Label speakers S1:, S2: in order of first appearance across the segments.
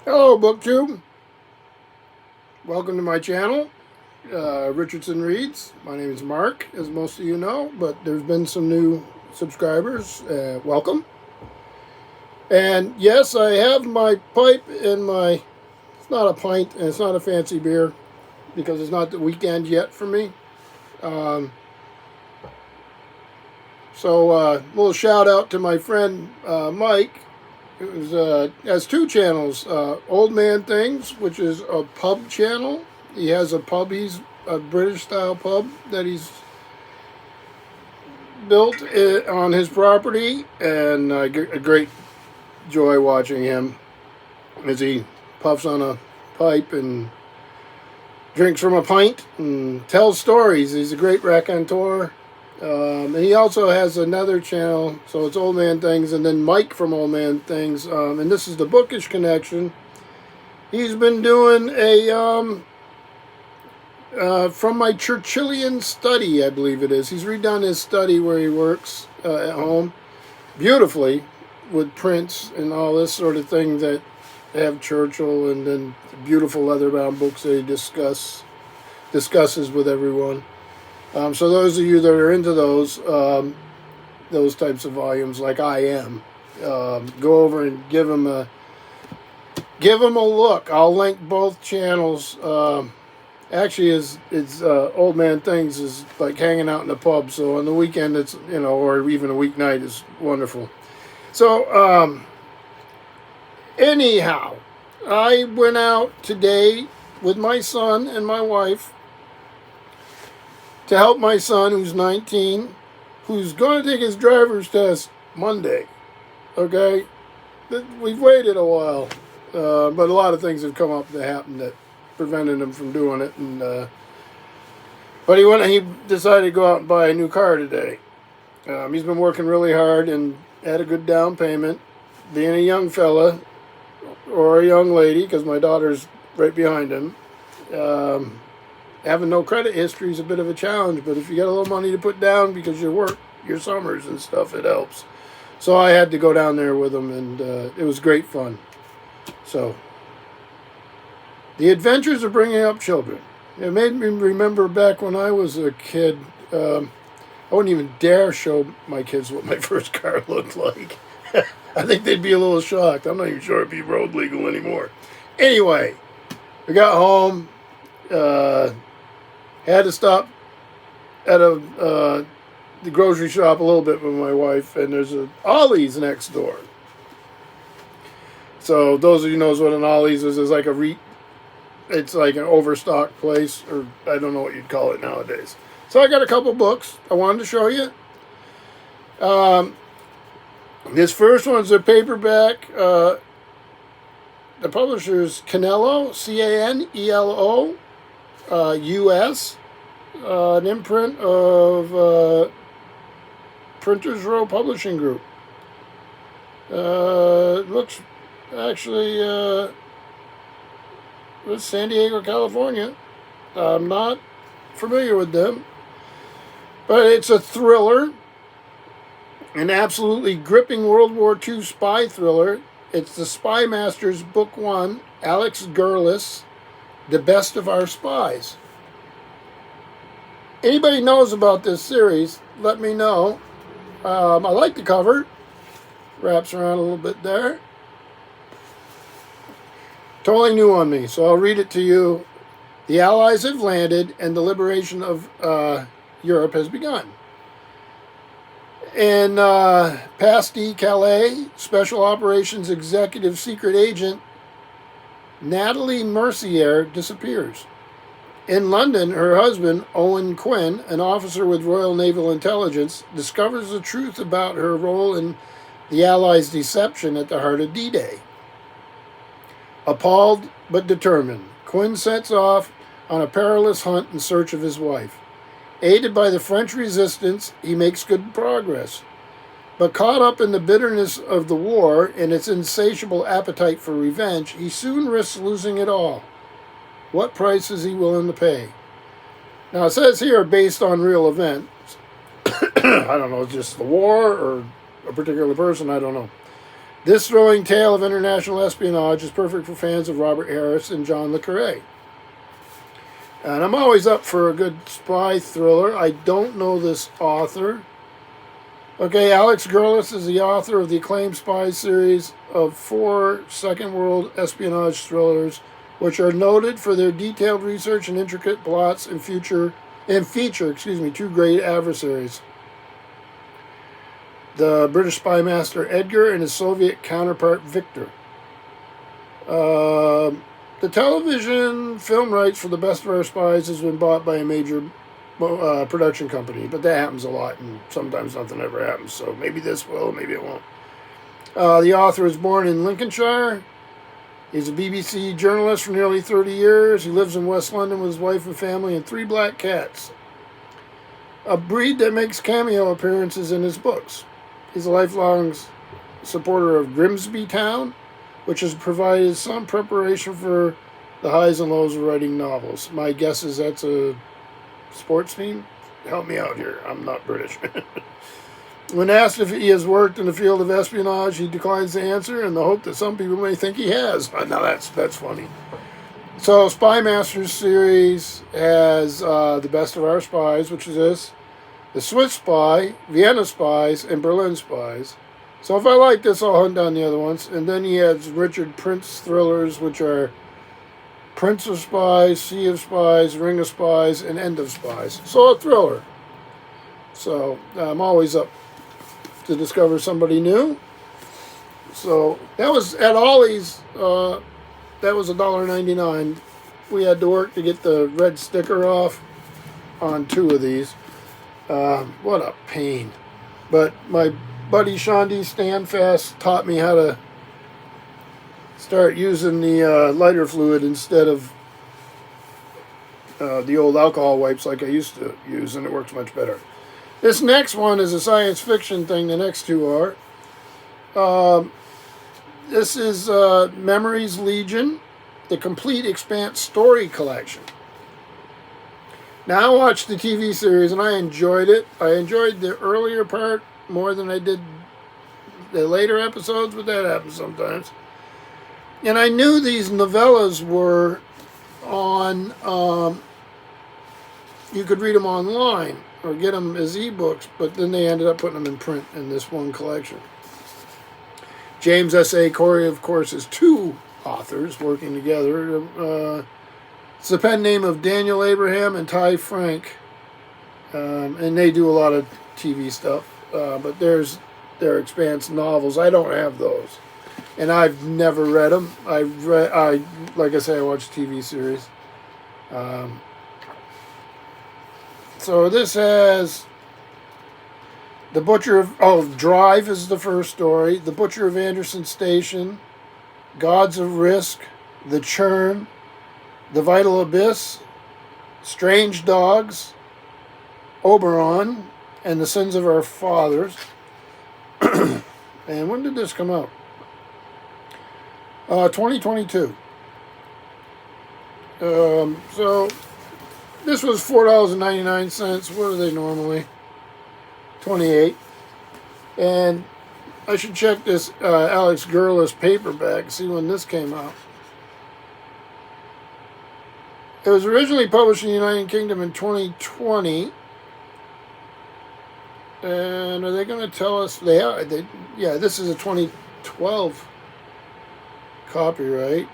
S1: Hello, BookTube. Welcome to my channel, Richardson Reads. My name is Mark, as most of you know, but there's been some new subscribers. Welcome. And yes, I have my pipe and my. It's not a pint and it's not a fancy beer because it's not the weekend yet for me. Um, a little shout out to my friend Mike, who has two channels. Old Man Things, which is a pub channel. He has a pub. He's a British style pub that he's built on his property, and I get a great joy watching him as he puffs on a pipe and drinks from a pint and tells stories. He's a great raconteur. And he also has another channel, so it's Old Man Things, and then Mike from Old Man Things, and this is the Bookish Connection. He's been doing a from my Churchillian study, I believe it is. He's redone his study where he works at home beautifully with prints and all this sort of thing that have Churchill, and then beautiful leather-bound books that he discusses with everyone. So those of you that are into those types of volumes, like I am, go over and give them a look. I'll link both channels. Actually, it's Old Man Things is like hanging out in the pub. So on the weekend, it's or even a weeknight is wonderful. So anyhow, I went out today with my son and my wife to help my son, who's 19, who's going to take his driver's test Monday. Okay? We've waited a while, but a lot of things have come up that happened that prevented him from doing it. But he decided to go out and buy a new car today. He's been working really hard and had a good down payment. Being a young fella, or a young lady, because my daughter's right behind him, having no credit history is a bit of a challenge, but if you got a little money to put down because you work your summers and stuff, it helps. So I had to go down there with him, and it was great fun. So, the adventures of bringing up children. It made me remember back when I was a kid. I wouldn't even dare show my kids what my first car looked like. I think they'd be a little shocked. I'm not even sure it'd be road legal anymore. Anyway, we got home. Had to stop at the grocery shop a little bit with my wife, and there's an Ollie's next door. So those of you knows what an Ollie's is like it's like an overstock place, or I don't know what you'd call it nowadays. So I got a couple books I wanted to show you. This first one's a paperback. The publisher's Canelo, Canelo, U.S., an imprint of Printers Row Publishing Group. It looks actually with San Diego, California. I'm not familiar with them, but it's a thriller, an absolutely gripping World War II spy thriller. It's the Spy Masters Book 1, Alex Gurlis, The Best of Our Spies. Anybody knows about this series, let me know. I like the cover. Wraps around a little bit there. Totally new on me, so I'll read it to you. The Allies have landed and the liberation of Europe has begun. In Pas-de-Calais, Special Operations Executive Secret Agent Natalie Mercier disappears. In London, her husband, Owen Quinn, an officer with Royal Naval Intelligence, discovers the truth about her role in the Allies' deception at the heart of D-Day. Appalled but determined, Quinn sets off on a perilous hunt in search of his wife. Aided by the French resistance, he makes good progress. But caught up in the bitterness of the war and its insatiable appetite for revenge, he soon risks losing it all. What price is he willing to pay? Now, it says here, based on real events. I don't know, just the war or a particular person, I don't know. This thrilling tale of international espionage is perfect for fans of Robert Harris and John le Carré. And I'm always up for a good spy thriller. I don't know this author. Okay, Alex Gurlis is the author of the acclaimed spy series of 4 Second World espionage thrillers, which are noted for their detailed research and intricate plots and feature 2 great adversaries: the British spy master Edgar and his Soviet counterpart Victor. The television film rights for The Best of Our Spies has been bought by a major production company, but that happens a lot, and sometimes nothing ever happens, so maybe this will, maybe it won't. The author was born in Lincolnshire. He's a BBC journalist for nearly 30 years. He lives in West London with his wife and family and 3 black cats, a breed that makes cameo appearances in his books. He's a lifelong supporter of Grimsby Town, which has provided some preparation for the highs and lows of writing novels. My guess is that's a sports team. Help me out here. I'm not British. When asked if he has worked in the field of espionage, he declines to answer in the hope that some people may think he has. Now that's funny. So Spy Masters series has The Best of Our Spies, which is this, The Swiss Spy, Vienna Spies, and Berlin Spies. So if I like this, I'll hunt down the other ones. And then he has Richard Prince thrillers, which are Prince of Spies, Sea of Spies, Ring of Spies, and End of Spies. So a thriller. So I'm always up to discover somebody new. So that was at Ollie's. That was $1.99. We had to work to get the red sticker off on 2 of these. What a pain. But my buddy Shandi Standfast taught me how to start using the lighter fluid instead of the old alcohol wipes like I used to use, and it works much better. This next one is a science fiction thing. The next 2 are. This is Memories Legion, the Complete Expanse Story Collection. Now I watched the TV series and I enjoyed it. I enjoyed the earlier part more than I did the later episodes, but that happens sometimes. And I knew these novellas were on, you could read them online or get them as ebooks, but then they ended up putting them in print in this one collection. James S.A. Corey, of course, is 2 authors working together. It's the pen name of Daniel Abraham and Ty Frank, and they do a lot of TV stuff. But there's their Expanse novels. I don't have those, and I've never read them. Like I say, I watch TV series. So this has The Butcher of Drive is the first story. The Butcher of Anderson Station, Gods of Risk, The Churn, The Vital Abyss, Strange Dogs, Oberon, and The Sins of Our Fathers. And when did this come out? 2022. So this was $4.99. What are they normally? 28. And I should check this Alex Gurlis paperback, see when this came out. It was originally published in the United Kingdom in 2020. And are they going to tell us? They are. Yeah, this is a 2012 copyright.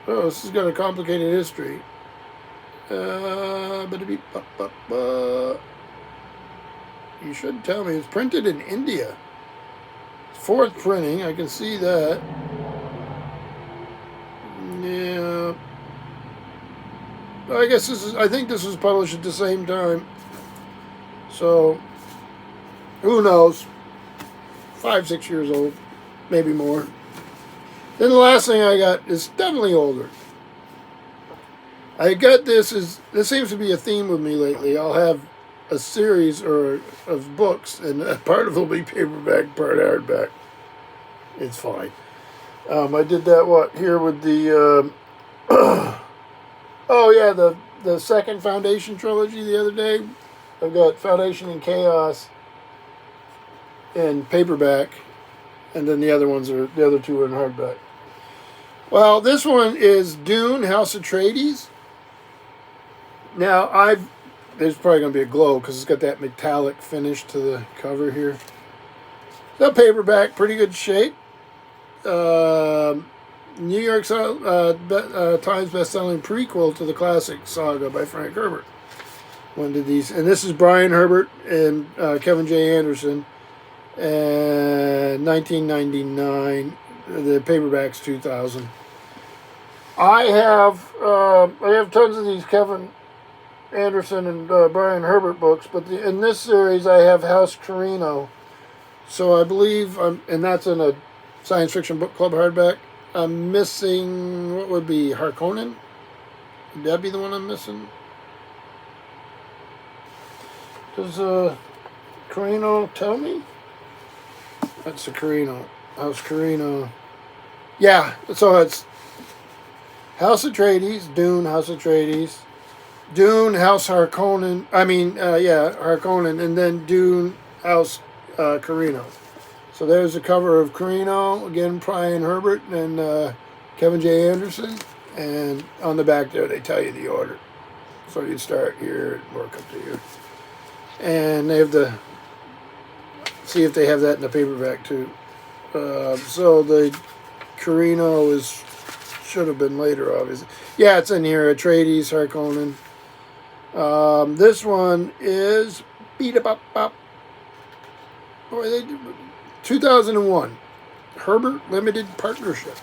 S1: Oh, this has got a complicated history. You should tell me. It's printed in India. 4th printing. I can see that. Yeah. I guess I think this was published at the same time. So, who knows? 5-6 years old. Maybe more. Then the last thing I got is definitely older. I got this seems to be a theme with me lately. I'll have a series of books, and part of it will be paperback, part hardback. It's fine. I did that here with the the second Foundation trilogy the other day. I've got Foundation and Chaos in paperback, and then the other two are in hardback. Well, this one is Dune, House Atreides. Now, there's probably going to be a glow because it's got that metallic finish to the cover here. The paperback, pretty good shape. New York Times best-selling prequel to the classic saga by Frank Herbert. When did these? And this is Brian Herbert and Kevin J. Anderson, and 1999. The paperback's 2000. I have tons of these Kevin Anderson and Brian Herbert books, but in this series I have House Carino. So I believe and that's in a science fiction book club hardback. I'm missing, what would be Harkonnen? Would that be the one I'm missing? Does Carino tell me? That's the Carino. House Carino. Yeah, so it's House Atreides, Dune, House Atreides, Dune, House Harkonnen. Harkonnen, and then Dune, House Carino. So there's the cover of Carino, again, Brian Herbert and Kevin J. Anderson. And on the back there, they tell you the order. So you start here and work up to here. And they have to see if they have that in the paperback, too. So the Carino should have been later, obviously. Yeah, it's in here. Atreides, Harkonnen. This one is Beat-a-bop-bop. Boy, they do. 2001, Herbert Limited Partnership.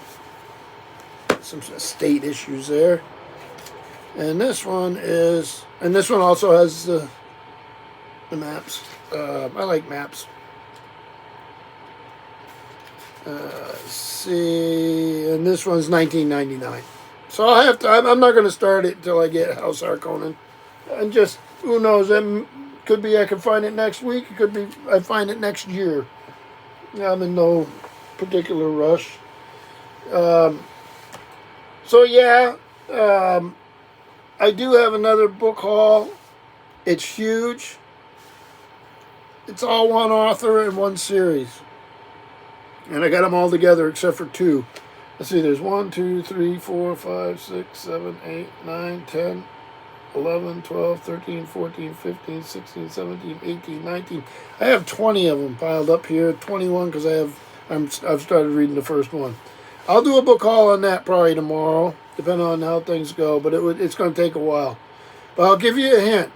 S1: Some state issues there. And this one also has the maps. I like maps. See, and this one's 1999. So I'm not going to start it until I get House Harkonnen. And just, who knows, could be I can find it next week. It could be I find it next year. I'm in no particular rush. I do have another book haul. It's huge. It's all one author and one series. And I got them all together except for two. Let's see, there's 1, 2, 3, 4, 5, 6, 7, 8, 9, 10, 11, 12, 13, 14, 15, 16, 17, 18, 19. I have 20 of them piled up here. 21 because I've started reading the first one. I'll do a book haul on that probably tomorrow, depending on how things go. But it's going to take a while. But I'll give you a hint.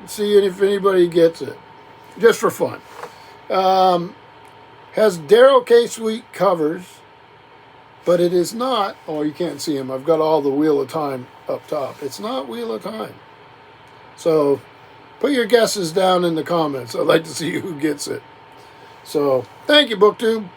S1: See if anybody gets it, just for fun. Has Daryl K. Sweet covers, but it is not. Oh, you can't see him. I've got all the Wheel of Time up top. It's not Wheel of Time. So put your guesses down in the comments. I'd like to see who gets it. So thank you, BookTube.